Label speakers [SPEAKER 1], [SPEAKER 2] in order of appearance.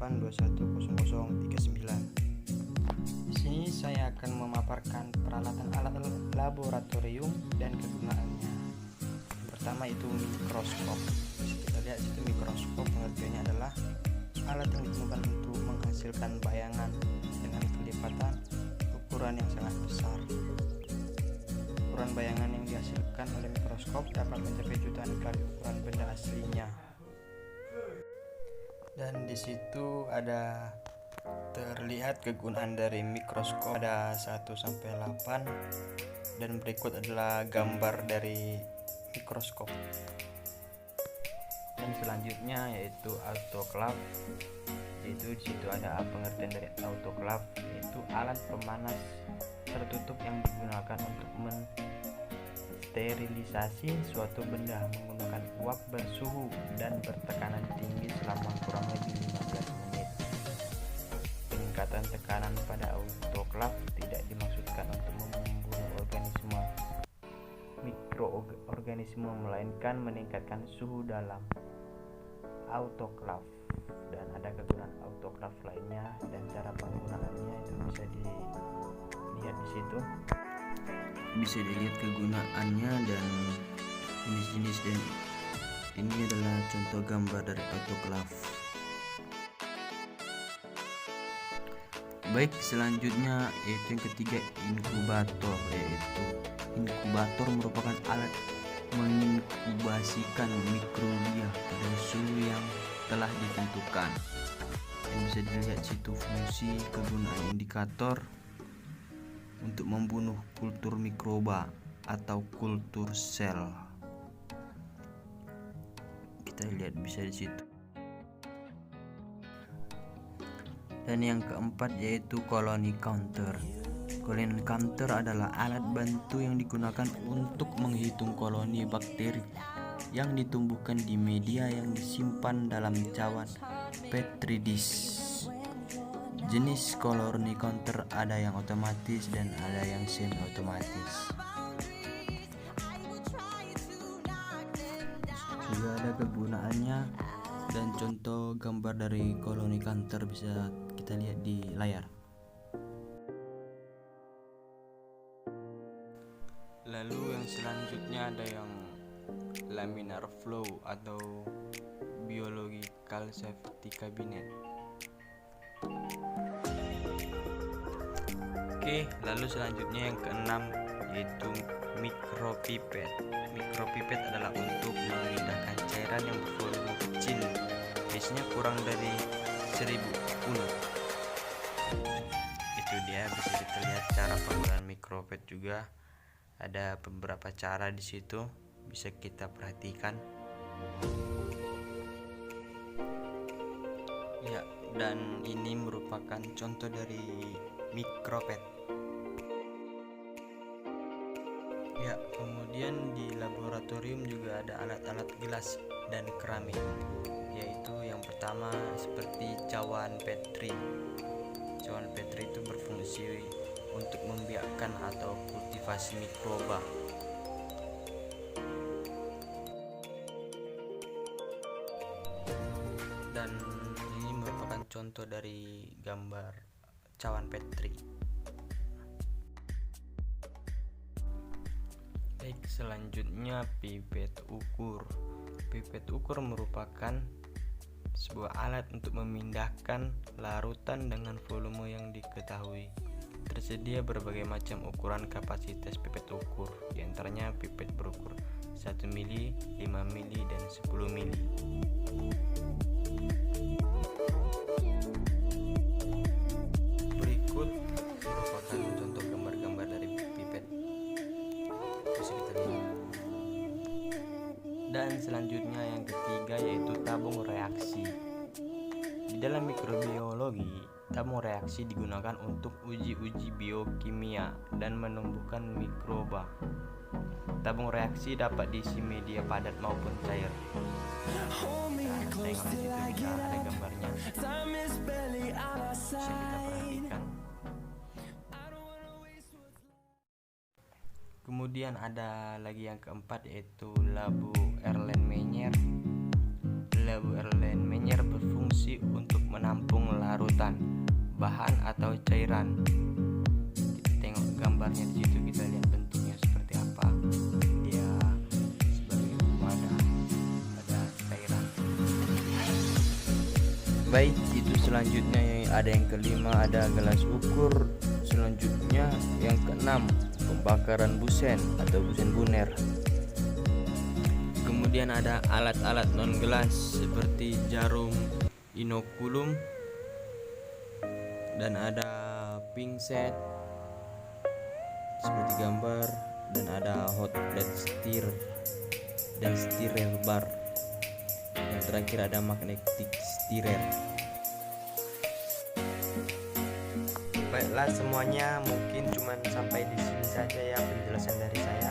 [SPEAKER 1] Di sini saya akan memaparkan peralatan alat laboratorium dan kegunaannya. Yang pertama itu mikroskop. Bisa kita lihat situ mikroskop, pengertiannya adalah alat yang digunakan untuk menghasilkan bayangan dengan kelipatan ukuran yang sangat besar. Ukuran bayangan yang dihasilkan oleh mikroskop dapat mencapai jutaan kali ukuran benda aslinya. Dan di situ ada terlihat kegunaan dari mikroskop, ada 1 sampai 8, dan berikut adalah gambar dari mikroskop. Dan selanjutnya yaitu autoclave. Yaitu di situ ada pengertian dari autoclave, yaitu alat pemanas tertutup yang digunakan untuk sterilisasi suatu benda menggunakan uap bersuhu dan bertekanan tinggi selama kurang lebih 15 menit. Peningkatan tekanan pada autoclave tidak dimaksudkan untuk membunuh mikroorganisme, melainkan meningkatkan suhu dalam autoclave. Dan ada kegunaan autoclave lainnya dan cara penggunaannya itu bisa dilihat di situ.
[SPEAKER 2] Bisa dilihat kegunaannya dan jenis-jenis, dan ini adalah contoh gambar dari autoclave. Baik, selanjutnya yaitu yang ketiga, inkubator. Yaitu inkubator merupakan alat menginkubasikan mikrobia pada suhu yang telah ditentukan. Dan bisa dilihat situ fungsi kegunaan indikator untuk membunuh kultur mikroba atau kultur sel. Kita lihat bisa di situ. Dan yang keempat yaitu colony counter. Colony counter adalah alat bantu yang digunakan untuk menghitung koloni bakteri yang ditumbuhkan di media yang disimpan dalam cawan petri dish. Jenis colony counter ada yang otomatis dan ada yang semi otomatis. Juga ada kegunaannya dan contoh gambar dari colony counter bisa kita lihat di layar.
[SPEAKER 1] Lalu yang selanjutnya ada yang laminar flow atau biological safety cabinet. Oke, lalu selanjutnya yang keenam yaitu mikropipet. Mikropipet adalah untuk memindahkan cairan yang bervolume kecil, biasanya kurang dari 1000 unit. Itu dia, bisa kita lihat cara penggunaan mikropipet juga. Ada beberapa cara di situ bisa kita perhatikan. Ya, dan ini merupakan contoh dari mikropipet. Ya, kemudian di laboratorium juga ada alat-alat gelas dan keramik, yaitu yang pertama seperti cawan petri. Cawan petri itu berfungsi untuk membiakkan atau kultivasi mikroba. Dan ini merupakan contoh dari gambar cawan petri. Baik, selanjutnya pipet ukur. Pipet ukur merupakan sebuah alat untuk memindahkan larutan dengan volume yang diketahui. Tersedia berbagai macam ukuran kapasitas pipet ukur, diantaranya pipet berukur 1 mili, 5 mili, dan 10 mili. Berikut merupakan contoh gambar-gambar dari pipet, bisa kita lihat. Dan selanjutnya yang ketiga yaitu tabung reaksi. Di dalam mikrobiologi, tabung reaksi digunakan untuk uji-uji biokimia dan menumbuhkan mikroba. Tabung reaksi dapat diisi media padat maupun cair. Nah, tengok di situ juga ada gambarnya. Bisa kita perhatikan. Kemudian ada lagi yang keempat yaitu labu Erlenmeyer. Labu Erlenmeyer berfungsi
[SPEAKER 2] berfungsi untuk menampung larutan, bahan atau cairan. Kita tengok gambarnya di situ, kita lihat bentuknya seperti apa. Dia sebagai wadah pada cairan. Baik, itu selanjutnya yang ada yang kelima ada gelas ukur. Selanjutnya yang keenam pembakaran busen atau busen buner. Kemudian ada alat-alat non gelas seperti jarum inokulum, dan ada pingset seperti gambar, dan ada hot plate stir dan stirrer bar. Yang terakhir ada magnetic stirrer.
[SPEAKER 1] Baiklah semuanya, mungkin cuman sampai di sini saja ya penjelasan dari saya.